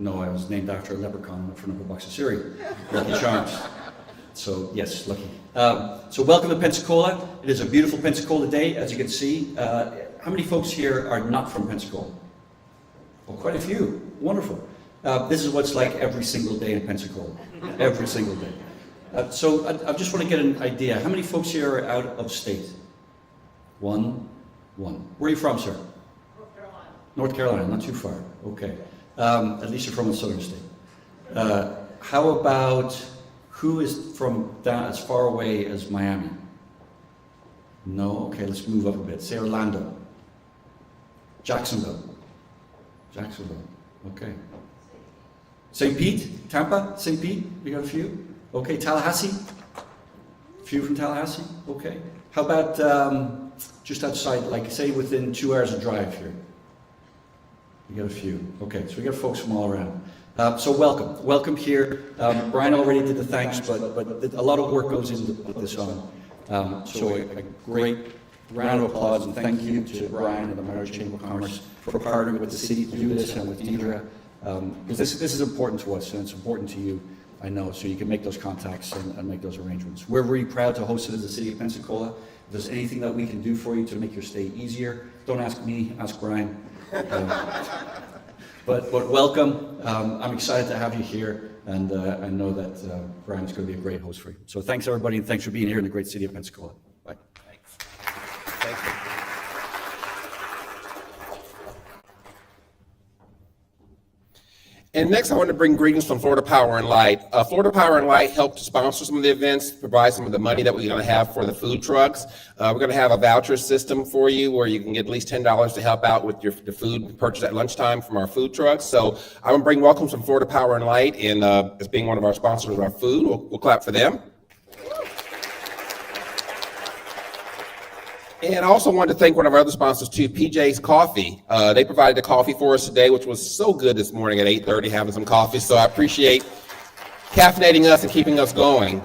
No, I was named after a leprechaun for another box of cereal. Lucky Charms. So yes, lucky. So welcome to Pensacola. It is a beautiful Pensacola day, as you can see. How many folks here are not from Pensacola? Well, quite a few. Wonderful. This is what's like every single day in Pensacola. Every single day. So I just want to get an idea. How many folks here are out of state? One. Where are you from, sir? North Carolina. North Carolina, not too far. Okay. At least you're from a southern state. How about who is from down as far away as Miami? No? Okay, let's move up a bit. Say Orlando. Jacksonville. Okay. St. Pete? Tampa? St. Pete? We got a few? Okay, Tallahassee? A few from Tallahassee? Okay. How about just outside, like say within 2 hours of drive here? We got a few. Okay, so we got folks from all around. So welcome here. Brian already did the thanks, but a lot of work goes into put this on. So a great round of applause and thank you to Brian and the Marriage Chamber of Commerce for partnering with the city to do this and with Deidre. Because this is important to us and it's important to you, I know, so you can make those contacts and make those arrangements. We're really proud to host it as the City of Pensacola. If there's anything that we can do for you to make your stay easier, don't ask me, ask Brian. But welcome. I'm excited to have you here, and I know that Brian is going to be a great host for you. So thanks everybody, and thanks for being here in the great city of Pensacola. Bye. Thanks. Thank you. And next, I want to bring greetings from Florida Power and Light. Florida Power and Light helped to sponsor some of the events, provide some of the money that we're going to have for the food trucks. We're going to have a voucher system for you where you can get at least $10 to help out with the food purchase at lunchtime from our food trucks. So I want to bring welcomes from Florida Power and Light, and as being one of our sponsors of our food, we'll clap for them. And I also wanted to thank one of our other sponsors too, PJ's Coffee. They provided the coffee for us today, which was so good this morning at 8:30, having some coffee. So I appreciate caffeinating us and keeping us going.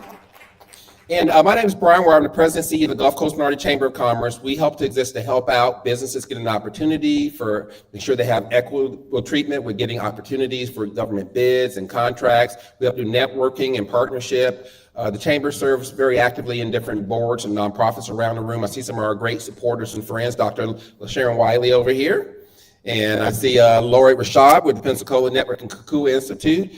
And my name is Brian Ware. I'm the president and CEO of the Gulf Coast Minority Chamber of Commerce. We help to exist to help out businesses get an opportunity for make sure they have equitable treatment with getting opportunities for government bids and contracts. We help do networking and partnership. The Chamber serves very actively in different boards and nonprofits around the room. I see some of our great supporters and friends, Dr. Sharon Wiley over here. And I see Lori Rashad with the Pensacola Network and Kukua Institute.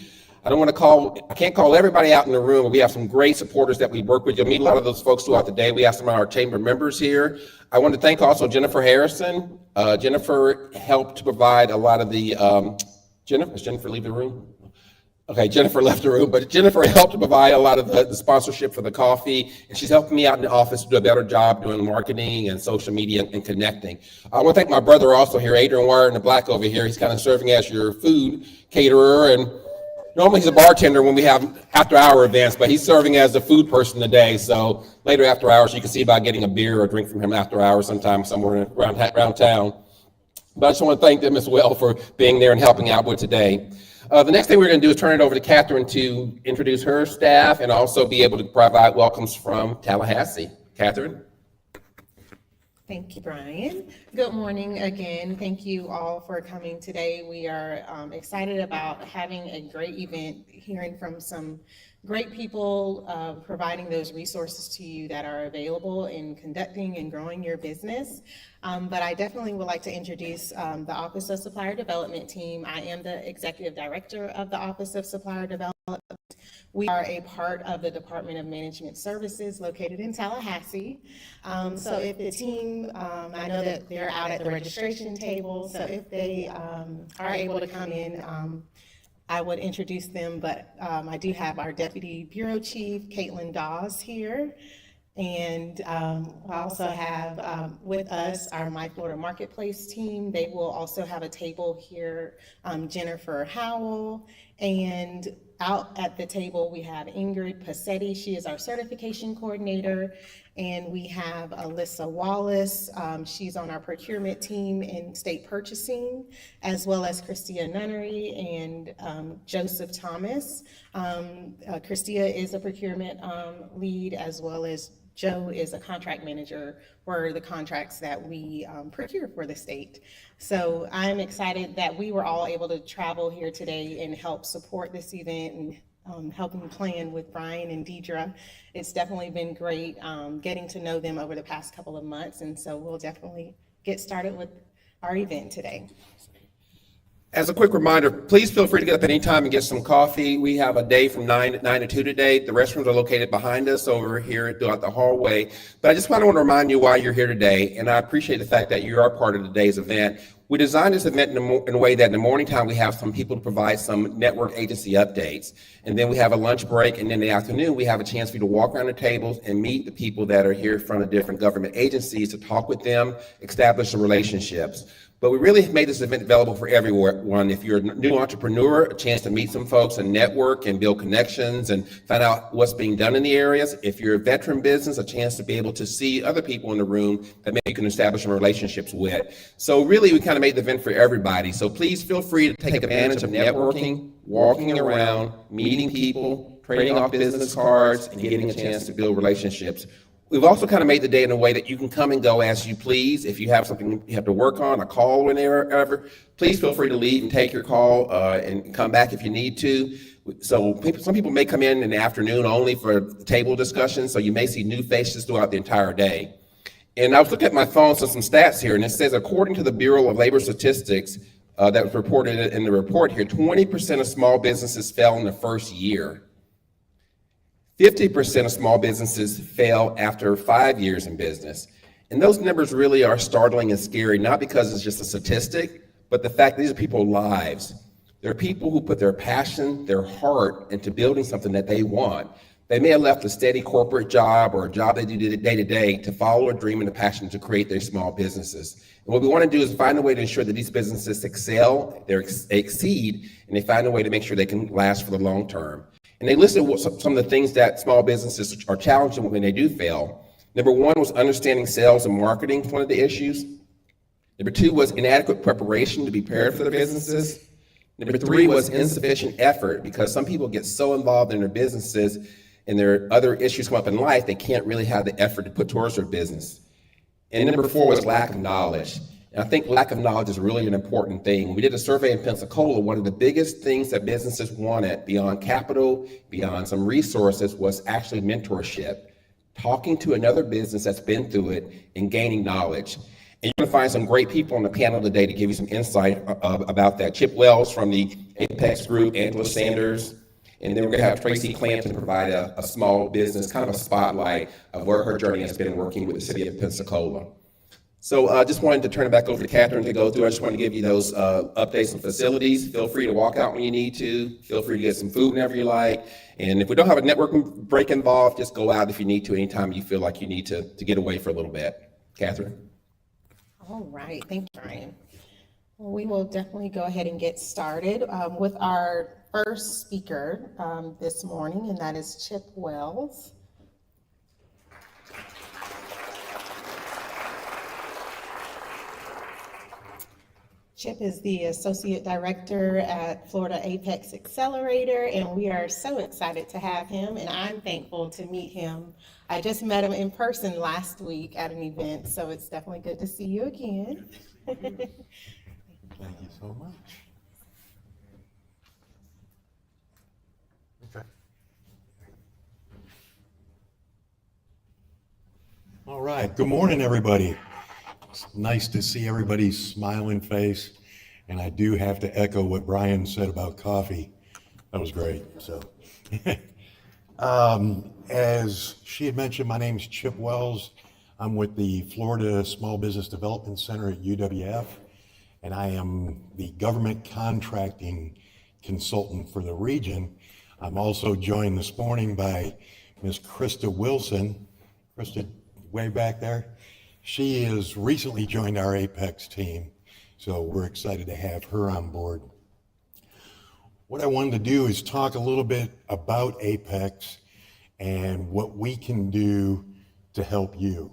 I can't call everybody out in the room, but we have some great supporters that we work with. You'll meet a lot of those folks throughout the day. We have some of our chamber members here. I want to thank also Jennifer Harrison. Jennifer helped to provide a lot of the, does Jennifer leave the room? Okay, Jennifer left the room, but Jennifer helped to provide a lot of the sponsorship for the coffee, and she's helping me out in the office to do a better job doing marketing and social media and connecting. I want to thank my brother also here, Adrian Wire in the black over here. He's kind of serving as your food caterer, and normally he's a bartender when we have after-hour events, but he's serving as the food person today. So later after hours, you can see about getting a beer or drink from him after hours sometime somewhere around town. But I just want to thank them as well for being there and helping out with today. The next thing we're going to do is turn it over to Catherine to introduce her staff and also be able to provide welcomes from Tallahassee. Catherine. Thank you, Brian. Good morning again. Thank you all for coming today. We are excited about having a great event, hearing from some great people, providing those resources to you that are available in conducting and growing your business. But I definitely would like to introduce the Office of Supplier Development team. I am the Executive Director of the Office of Supplier Development. We are a part of the Department of Management Services located in Tallahassee. So if the team, I know that they're out at the registration table, so if they are able to come in, I would introduce them, but I do have our Deputy Bureau Chief, Caitlin Dawes here. And I also have with us our My Florida Marketplace team. They will also have a table here, Jennifer Howell. And out at the table, we have Ingrid Passetti. She is our certification coordinator. And we have Alyssa Wallace. She's on our procurement team in state purchasing, as well as Christia Nunnery and Joseph Thomas. Christia is a procurement lead, as well as Joe is a contract manager for the contracts that we procure for the state. So I'm excited that we were all able to travel here today and help support this event and helping plan with Brian and Deidre. It's definitely been great getting to know them over the past couple of months, and so we'll definitely get started with our event today. As a quick reminder, please feel free to get up at any time and get some coffee. We have a day from 9 to 2 today. The restrooms are located behind us over here throughout the hallway. But I just want to remind you why you're here today, and I appreciate the fact that you are part of today's event. We designed this event in a way that in the morning time we have some people to provide some network agency updates. And then we have a lunch break, and in the afternoon we have a chance for you to walk around the tables and meet the people that are here from the different government agencies to talk with them, establish some relationships. But we really made this event available for everyone. If you're a new entrepreneur, a chance to meet some folks and network and build connections and find out what's being done in the areas. If you're a veteran business, a chance to be able to see other people in the room that maybe you can establish some relationships with. So really, we kind of made the event for everybody. So please feel free to take advantage of networking, walking around, meeting people, trading off business cards, and getting a chance to build relationships. We've also kind of made the day in a way that you can come and go as you please. If you have something you have to work on, a call whenever, please feel free to leave and take your call and come back if you need to. So some people may come in the afternoon only for table discussions, so you may see new faces throughout the entire day. And I was looking at my phone, so some stats here, and it says according to the Bureau of Labor Statistics that was reported in the report here, 20% of small businesses fail in the first year. 50% of small businesses fail after 5 years in business. And those numbers really are startling and scary, not because it's just a statistic, but the fact that these are people's lives. They're people who put their passion, their heart into building something that they want. They may have left a steady corporate job or a job they do day to day to follow a dream and a passion to create their small businesses. And what we want to do is find a way to ensure that these businesses excel, they exceed, and they find a way to make sure they can last for the long term. And they listed some of the things that small businesses are challenging when they do fail. Number one was understanding sales and marketing, one of the issues. Number two was inadequate preparation to be prepared for their businesses. Number three was insufficient effort, because some people get so involved in their businesses and their other issues come up in life, they can't really have the effort to put towards their business. And number four was lack of knowledge. And I think lack of knowledge is really an important thing. We did a survey in Pensacola. One of the biggest things that businesses wanted beyond capital, beyond some resources, was actually mentorship, talking to another business that's been through it and gaining knowledge. And you're gonna find some great people on the panel today to give you some insight about that. Chip Wells from the Apex Group, Angela Sanders, and then we're gonna have Tracy Clanton provide a small business, kind of a spotlight of where her journey has been working with the city of Pensacola. So I just wanted to turn it back over to Catherine to go through. I just want to give you those updates on facilities. Feel free to walk out when you need to. Feel free to get some food whenever you like. And if we don't have a networking break involved, just go out if you need to anytime you feel like you need to get away for a little bit. Catherine. All right, thank you, Brian. Well, we will definitely go ahead and get started with our first speaker this morning, and that is Chip Wells. Chip is the Associate Director at Florida Apex Accelerator, and we are so excited to have him, and I'm thankful to meet him. I just met him in person last week at an event, so it's definitely good to see you again. Thank you so much. Okay. All right. Good morning, everybody. It's nice to see everybody's smiling face, and I do have to echo what Brian said about coffee. That was great. So, as she had mentioned, my name is Chip Wells. I'm with the Florida Small Business Development Center at UWF, and I am the government contracting consultant for the region. I'm also joined this morning by Ms. Krista Wilson. Krista, way back there. She has recently joined our Apex team, so we're excited to have her on board. What I wanted to do is talk a little bit about Apex and what we can do to help you.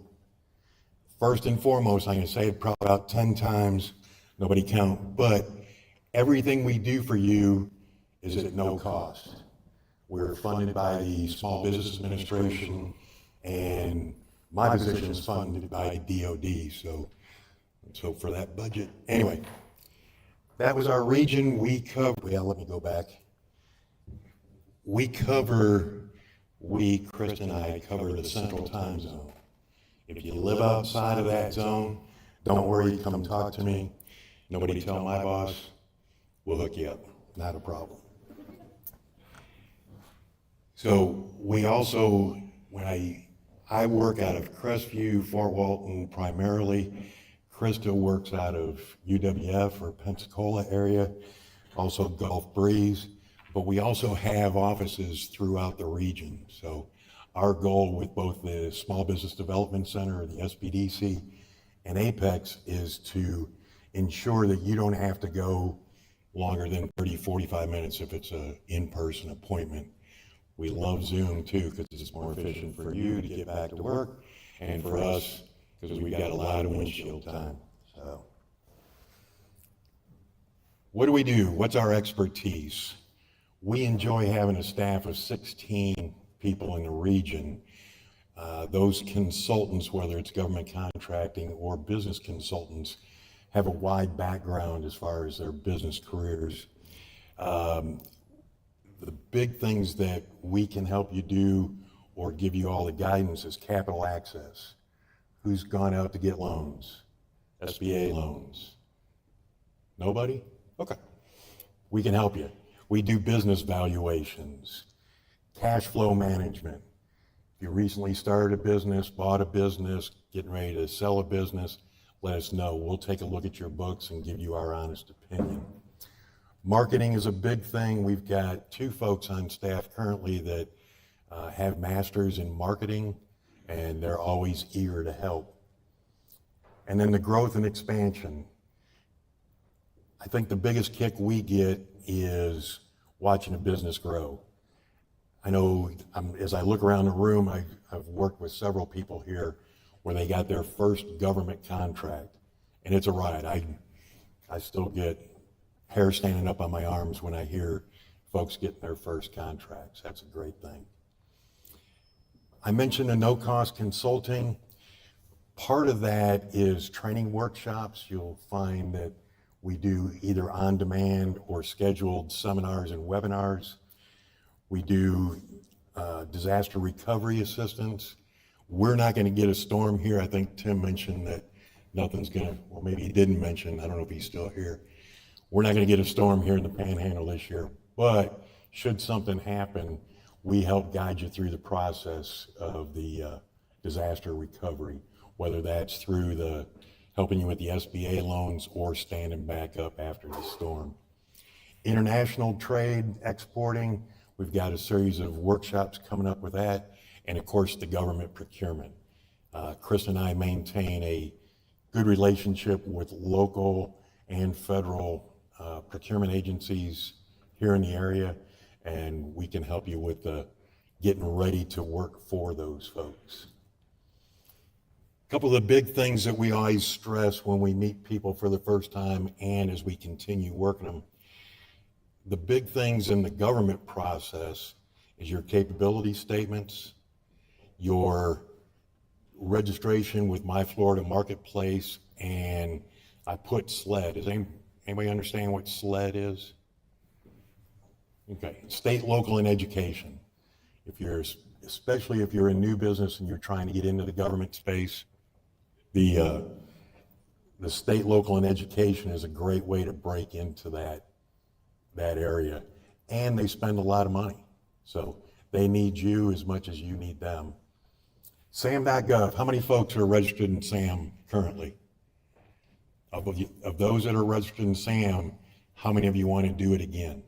First and foremost, I'm going to say it probably about 10 times, nobody count, but everything we do for you is at no cost. We're funded by the Small Business Administration, and my position is funded by DOD, so for that budget. Anyway, that was our region. Let me go back. Chris and I cover the central time zone. If you live outside of that zone, don't worry, come talk to me. Nobody tell my boss, we'll hook you up, not a problem. So we also, when I work out of Crestview, Fort Walton primarily. Krista works out of UWF or Pensacola area, also Gulf Breeze, but we also have offices throughout the region. So our goal with both the Small Business Development Center, the SBDC, and Apex is to ensure that you don't have to go longer than 30, 45 minutes if it's an in-person appointment. We love Zoom too because it's more efficient for you to get back to work and for us because we've got a lot of windshield time. So, what do we do? What's our expertise? We enjoy having a staff of 16 people in the region. Those consultants, whether it's government contracting or business consultants, have a wide background as far as their business careers. The big things that we can help you do or give you all the guidance is capital access. Who's gone out to get loans? SBA loans? Nobody? Okay. We can help you. We do business valuations, cash flow management. If you recently started a business, bought a business, getting ready to sell a business, let us know. We'll take a look at your books and give you our honest opinion. Marketing is a big thing. We've got 2 folks on staff currently that have masters in marketing, and they're always eager to help. And then the growth and expansion. I think the biggest kick we get is watching a business grow. I know as I look around the room, I've worked with several people here where they got their first government contract, and it's a ride. I still get hair standing up on my arms when I hear folks getting their first contracts. That's a great thing. I mentioned the no-cost consulting. Part of that is training workshops. You'll find that we do either on-demand or scheduled seminars and webinars. We do disaster recovery assistance. We're not going to get a storm here. I think Tim mentioned that nothing's going to, well, maybe he didn't mention, I don't know if he's still here. We're not going to get a storm here in the Panhandle this year, but should something happen, we help guide you through the process of the disaster recovery, whether that's through helping you with the SBA loans or standing back up after the storm. International trade, exporting, we've got a series of workshops coming up with that, and of course the government procurement. Chris and I maintain a good relationship with local and federal procurement agencies here in the area, and we can help you with getting ready to work for those folks. A couple of the big things that we always stress when we meet people for the first time and as we continue working them, the big things in the government process is your capability statements, your registration with My Florida Marketplace, and I put SLED. Does anybody understand what SLED is? Okay, state, local, and education. Especially if you're a new business and you're trying to get into the government space, the state, local, and education is a great way to break into that area. And they spend a lot of money. So they need you as much as you need them. SAM.gov, how many folks are registered in SAM currently? Of those that are registered in SAM, how many of you want to do it again?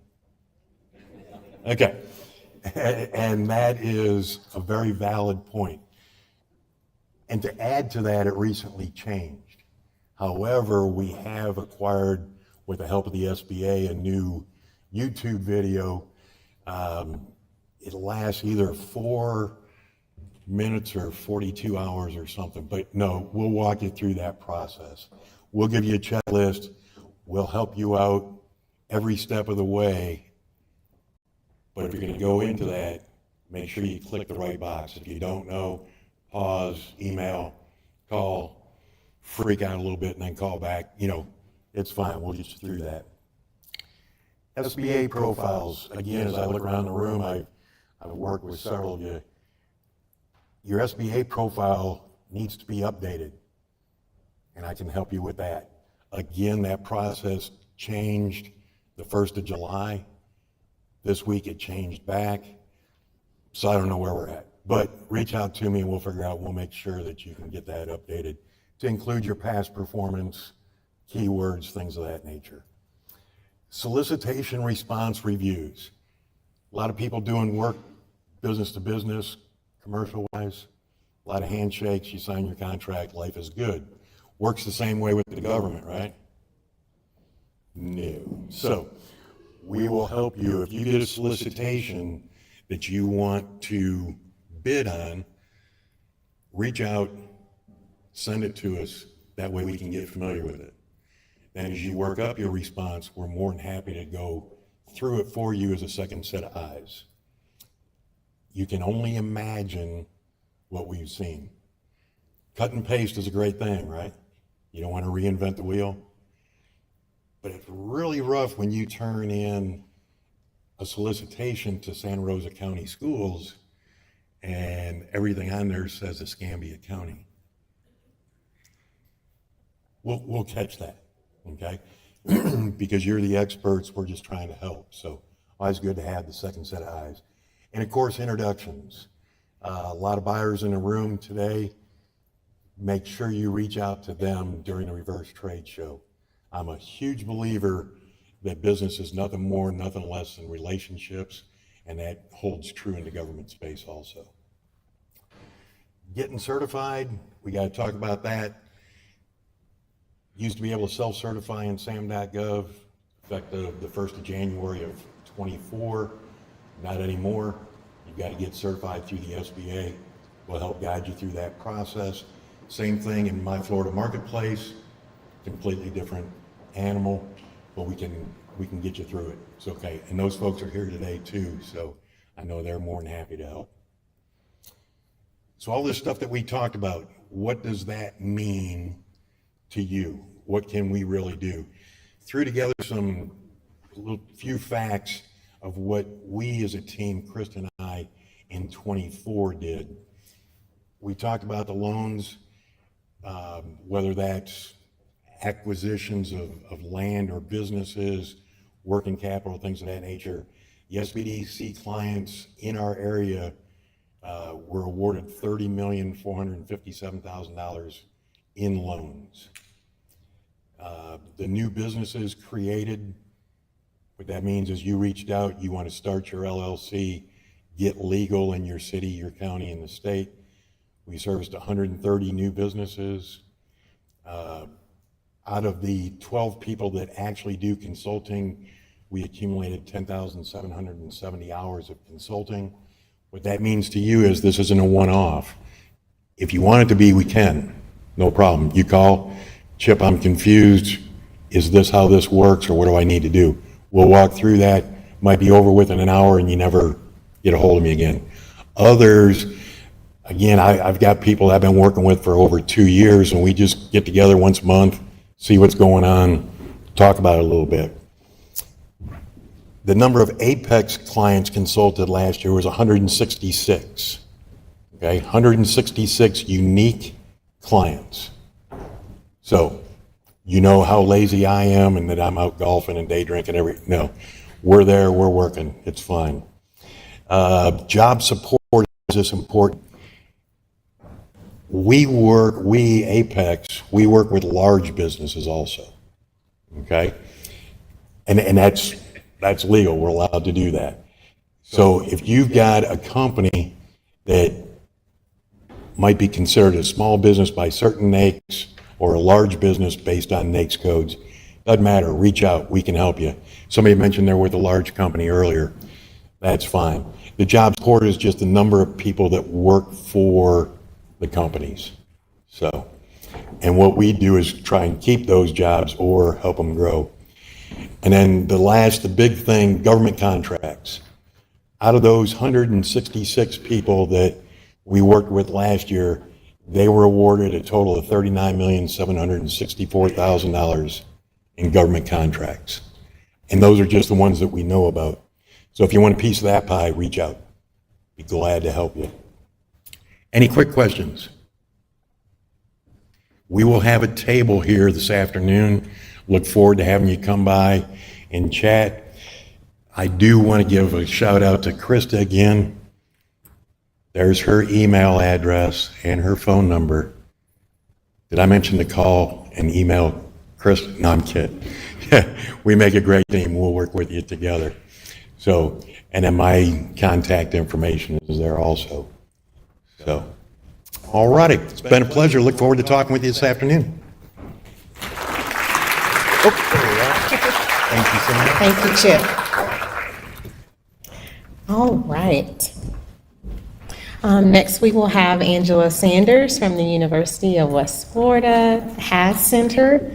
Okay, and that is a very valid point. And to add to that, it recently changed. However, we have acquired, with the help of the SBA, a new YouTube video. It lasts either 4 minutes or 42 hours or something, but no, we'll walk you through that process. We'll give you a checklist. We'll help you out every step of the way. But if you're going to go into that, make sure you click the right box. If you don't know, pause, email, call, freak out a little bit, and then call back. It's fine. We'll get you through that. SBA profiles. Again, as I look around the room, I've worked with several of you. Your SBA profile needs to be updated, and I can help you with that. Again, that process changed the 1st of July. This week it changed back, so I don't know where we're at. But reach out to me and we'll figure out, we'll make sure that you can get that updated to include your past performance, keywords, things of that nature. Solicitation response reviews. A lot of people doing work business to business, commercial wise, a lot of handshakes, you sign your contract, life is good. Works the same way with the government, right? No. So we will help you. If you get a solicitation that you want to bid on, reach out, send it to us. That way we can get familiar with it. And as you work up your response, we're more than happy to go through it for you as a second set of eyes. You can only imagine what we've seen. Cut and paste is a great thing, right? You don't want to reinvent the wheel. But it's really rough when you turn in a solicitation to Santa Rosa County Schools and everything on there says Escambia County. We'll catch that, okay? Because you're the experts, we're just trying to help. So always good to have the second set of eyes. And of course, introductions. A lot of buyers in the room today. Make sure you reach out to them during the reverse trade show. I'm a huge believer that business is nothing more, nothing less than relationships, and that holds true in the government space also. Getting certified, we got to talk about that. Used to be able to self-certify in SAM.gov, effective the 1st of January of 24. Not anymore. You've got to get certified through the SBA. We'll help guide you through that process. Same thing in My Florida Marketplace, completely different animal, but we can get you through it. It's okay. And those folks are here today too, so I know they're more than happy to help. So all this stuff that we talked about, what does that mean to you? What can we really do? Threw together some few facts of what we as a team, Kristen and I, in 24 did. We talked about the loans, whether that's acquisitions of land or businesses, working capital, things of that nature. The SBDC clients in our area were awarded $30,457,000 in loans. The new businesses created, what that means is you reached out, you want to start your LLC, get legal in your city, your county, and the state. We serviced 130 new businesses. Out of the 12 people that actually do consulting, we accumulated 10,770 hours of consulting. What that means to you is this isn't a one-off. If you want it to be, we can. No problem. You call, Chip, I'm confused. Is this how this works, or what do I need to do? We'll walk through that. Might be over within an hour and you never get a hold of me again. Others, again, I've got people I've been working with for over 2 years, and we just get together once a month, see what's going on, talk about it a little bit. The number of Apex clients consulted last year was 166. Okay, 166 unique clients. So, you know how lazy I am and that I'm out golfing and day drinking no, we're there, we're working, it's fine. Job support is this important. We Apex, we work with large businesses also, okay? And that's legal, we're allowed to do that. So if you've got a company that might be considered a small business by certain NAICS or a large business based on NAICS codes, doesn't matter, reach out, we can help you. Somebody mentioned they're with a large company earlier, that's fine. The job support is just the number of people that work for the companies. So, and what we do is try and keep those jobs or help them grow. And then the big thing, government contracts. Out of those 166 people that we worked with last year, they were awarded a total of $39,764,000 in government contracts. And those are just the ones that we know about. So if you want a piece of that pie, reach out. Be glad to help you. Any quick questions? We will have a table here this afternoon. Look forward to having you come by and chat. I do want to give a shout out to Krista again. There's her email address and her phone number. Did I mention to call and email Krista? No, I'm kidding. We make a great team. We'll work with you together. So, and then my contact information is there also. So, all righty. It's been a pleasure. Look forward to talking with you this afternoon. Oh, there we are. Thank you so much. Thank you, Chip. All right. Next, we will have Angela Sanders from the University of West Florida Haas Center.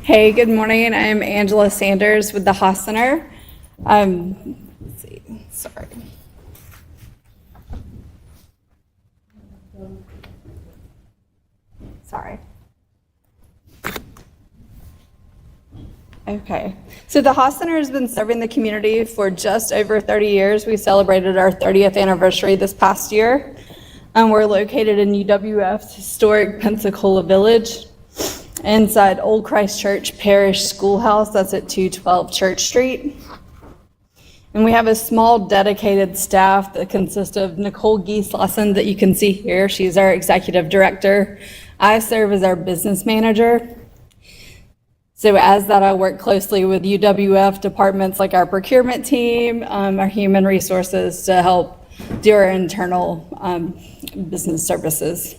Hey, good morning. I'm Angela Sanders with the Haas Center. Let's see, sorry. Sorry. Okay, so the Haas Center has been serving the community for just over 30 years. We celebrated our 30th anniversary this past year. We're located in UWF's historic Pensacola Village, inside Old Christ Church Parish Schoolhouse. That's at 212 Church Street. And we have a small dedicated staff that consists of Nicole Gieslassen that you can see here. She's our executive director. I serve as our business manager. So as that, I work closely with UWF departments like our procurement team, our human resources to help do our internal business services.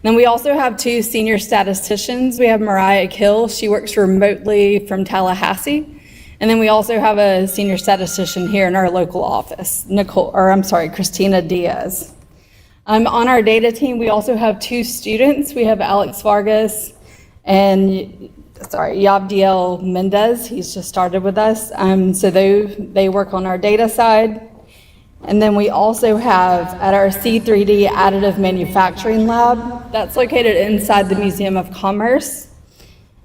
Then we also have two senior statisticians. We have Mariah Kill. She works remotely from Tallahassee. And then we also have a senior statistician here in our local office, Christina Diaz. On our data team, we also have two students. We have Alex Vargas and Yabdiel Mendez. He's just started with us. So they work on our data side. And then we also have at our C3D additive manufacturing lab, that's located inside the Museum of Commerce.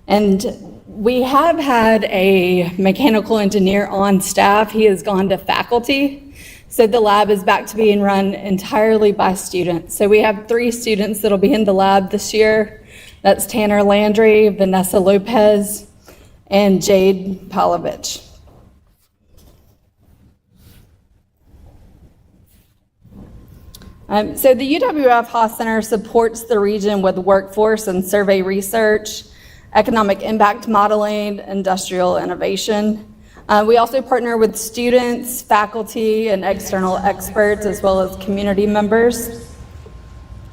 And we have had a mechanical engineer on staff. He has gone to faculty. So the lab is back to being run entirely by students. So we have 3 students that'll be in the lab this year. That's Tanner Landry, Vanessa Lopez, and Jade Palovich. So the UWF Haas Center supports the region with workforce and survey research, economic impact modeling, industrial innovation. We also partner with students, faculty, and external experts, as well as community members.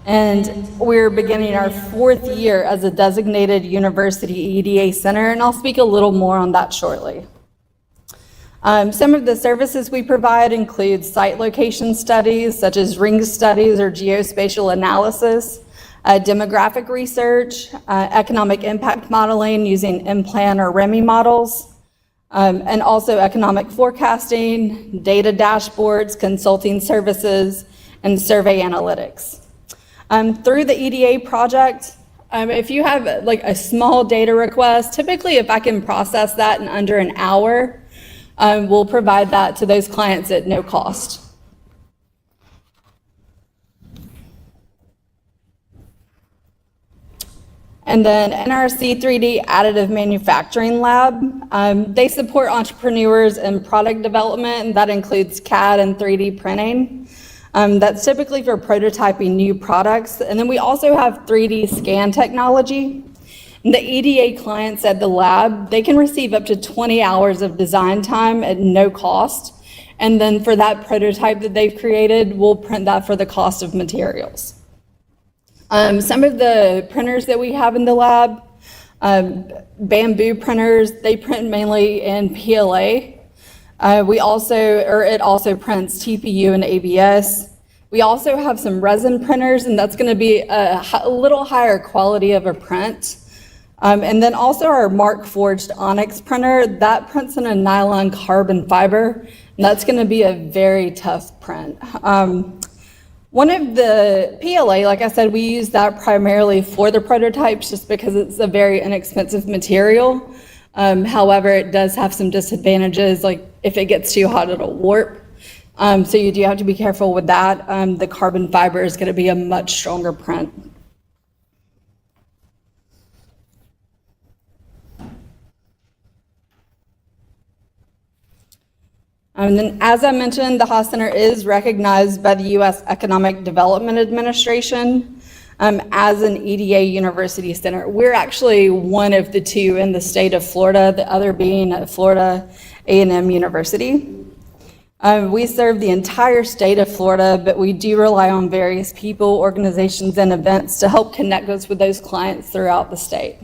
And we're beginning our 4th year as a designated university EDA center, and I'll speak a little more on that shortly. Some of the services we provide include site location studies, such as ring studies or geospatial analysis, demographic research, economic impact modeling using M-Plan or REMI models, and also economic forecasting, data dashboards, consulting services, and survey analytics. Through the EDA project, if you have like a small data request, typically if I can process that in under an hour, we'll provide that to those clients at no cost. And then NRC 3D Additive Manufacturing Lab, they support entrepreneurs in product development, and that includes CAD and 3D printing. That's typically for prototyping new products. And then we also have 3D scan technology. The EDA clients at the lab, they can receive up to 20 hours of design time at no cost. And then for that prototype that they've created, we'll print that for the cost of materials. Some of the printers that we have in the lab, bamboo printers, they print mainly in PLA. It also prints TPU and ABS. We also have some resin printers, and that's going to be a little higher quality of a print. And then also our Mark Forged Onyx printer, that prints in a nylon carbon fiber, and that's going to be a very tough print. One of the PLA, like I said, we use that primarily for the prototypes just because it's a very inexpensive material. However, it does have some disadvantages, like if it gets too hot, it'll warp. So you do have to be careful with that. The carbon fiber is going to be a much stronger print. And then, as I mentioned, the Haas Center is recognized by the U.S. Economic Development Administration as an EDA University Center. We're actually one of the two in the state of Florida, the other being at Florida A&M University. We serve the entire state of Florida, but we do rely on various people, organizations, and events to help connect us with those clients throughout the state.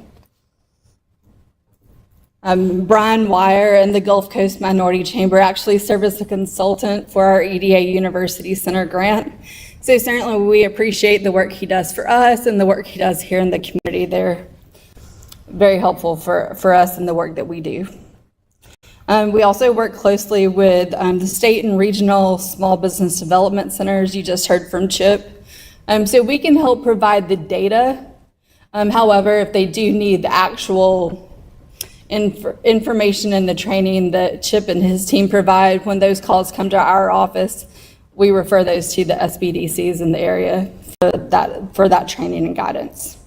Brian Wire and the Gulf Coast Minority Chamber actually serve as a consultant for our EDA University Center grant. So certainly we appreciate the work he does for us and the work he does here in the community. They're very helpful for us in the work that we do. We also work closely with the state and regional small business development centers you just heard from Chip. So we can help provide the data. However, if they do need the actual information and the training that Chip and his team provide, when those calls come to our office, we refer those to the SBDCs in the area for that training and guidance.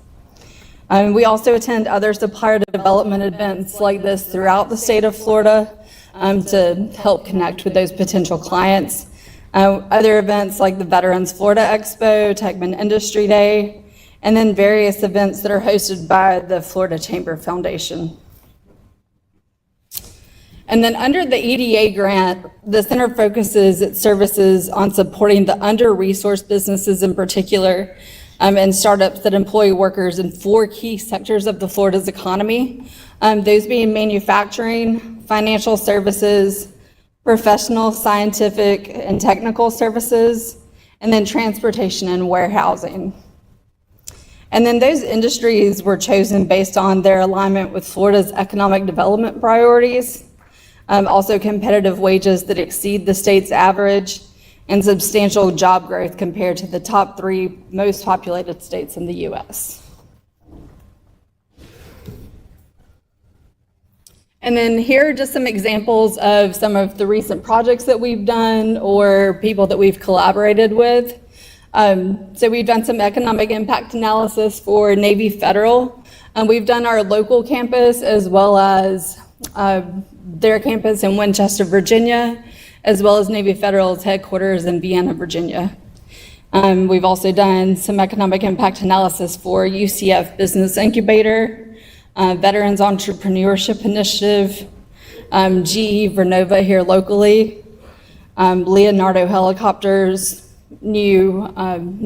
We also attend other supplier development events like this throughout the state of Florida to help connect with those potential clients. Other events like the Veterans Florida Expo, Techman Industry Day, and then various events that are hosted by the Florida Chamber Foundation. And then under the EDA grant, the center focuses its services on supporting the under-resourced businesses in particular and startups that employ workers in 4 key sectors of the Florida's economy, those being manufacturing, financial services, professional, scientific, and technical services, and then transportation and warehousing. And then those industries were chosen based on their alignment with Florida's economic development priorities, also competitive wages that exceed the state's average, and substantial job growth compared to the top 3 most populated states in the U.S. And then here are just some examples of some of the recent projects that we've done or people that we've collaborated with. So we've done some economic impact analysis for Navy Federal. We've done our local campus as well as their campus in Winchester, Virginia, as well as Navy Federal's headquarters in Vienna, Virginia. We've also done some economic impact analysis for UCF Business Incubator, Veterans Entrepreneurship Initiative, GE Vernova here locally, Leonardo Helicopters, new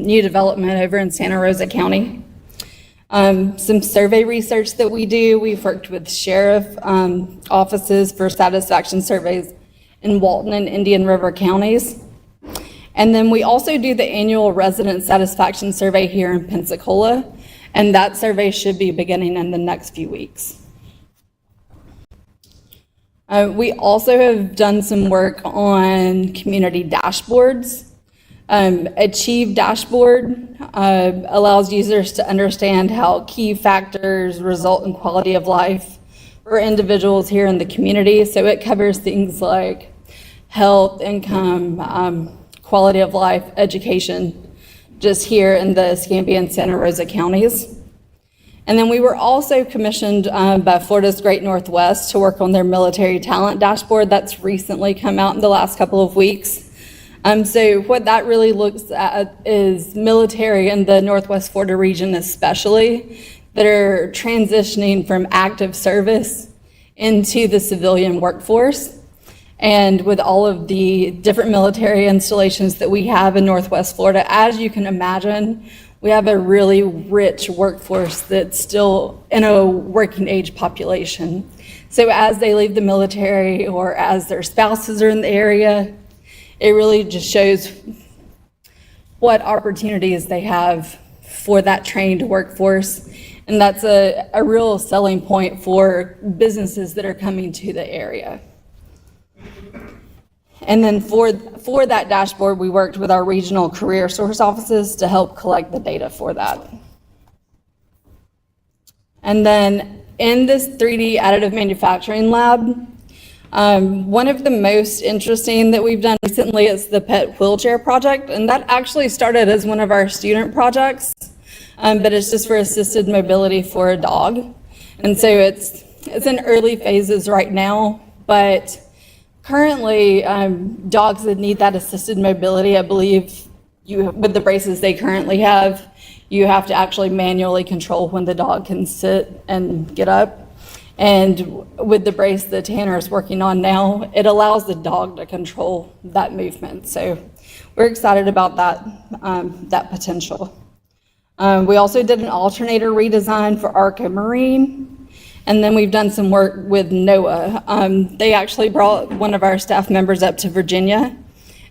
development over in Santa Rosa County. Some survey research that we do, we've worked with sheriff offices for satisfaction surveys in Walton and Indian River counties. And then we also do the annual resident satisfaction survey here in Pensacola, and that survey should be beginning in the next few weeks. We also have done some work on community dashboards. Achieve dashboard allows users to understand how key factors result in quality of life for individuals here in the community. So it covers things like health, income, quality of life, education, just here in the Escambia and Santa Rosa counties. And then we were also commissioned by Florida's Great Northwest to work on their military talent dashboard. That's recently come out in the last couple of weeks. So what that really looks at is military in the Northwest Florida region especially that are transitioning from active service into the civilian workforce. And with all of the different military installations that we have in Northwest Florida, as you can imagine, we have a really rich workforce that's still in a working age population. So as they leave the military or as their spouses are in the area, it really just shows what opportunities they have for that trained workforce. And that's a real selling point for businesses that are coming to the area. And then for that dashboard, we worked with our regional career source offices to help collect the data for that. And then in this 3D additive manufacturing lab, one of the most interesting that we've done recently is the pet wheelchair project. And that actually started as one of our student projects, but it's just for assisted mobility for a dog. And so it's in early phases right now, but currently, dogs that need that assisted mobility, I believe with the braces they currently have, you have to actually manually control when the dog can sit and get up. And with the brace that Tanner is working on now, it allows the dog to control that movement. So we're excited about that potential. We also did an alternator redesign for Arca Marine. And then we've done some work with NOAA. They actually brought one of our staff members up to Virginia.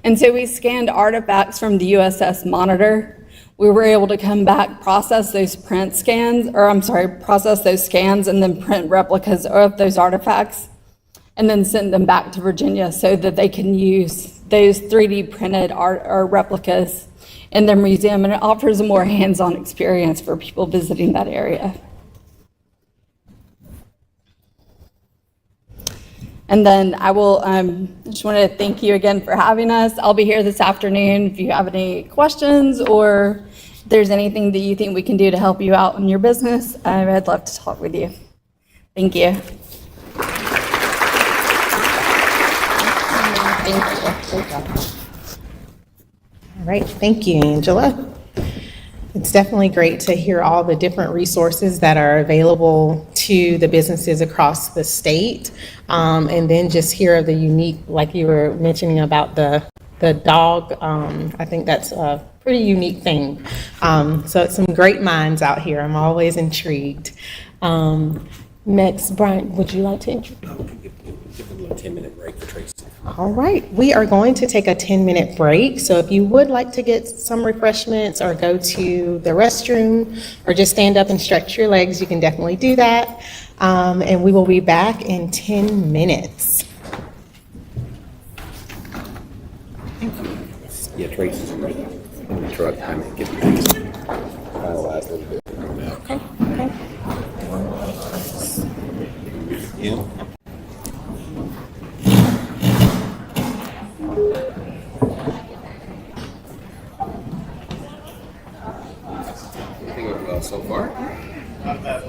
And so we scanned artifacts from the USS Monitor. We were able to come back, process those scans, and then print replicas of those artifacts, and then send them back to Virginia so that they can use those 3D printed art or replicas in their museum, and it offers a more hands-on experience for people visiting that area. And then I just want to thank you again for having us. I'll be here this afternoon if you have any questions or if there's anything that you think we can do to help you out in your business. I'd love to talk with you. Thank you. All right, thank you, Angela. It's definitely great to hear all the different resources that are available to the businesses across the state. And then just hear of the unique, like you were mentioning about the dog. I think that's a pretty unique thing. So it's some great minds out here. I'm always intrigued. Next, Brian, would you like to introduce? Give a little 10-minute break for Tracy. All right, we are going to take a 10-minute break. So if you would like to get some refreshments or go to the restroom or just stand up and stretch your legs, you can definitely do that. And we will be back in 10 minutes. Yeah, Tracy's right in the truck. I mean, get finalized a little bit. Okay. Yeah. Everything went well so far. Not bad.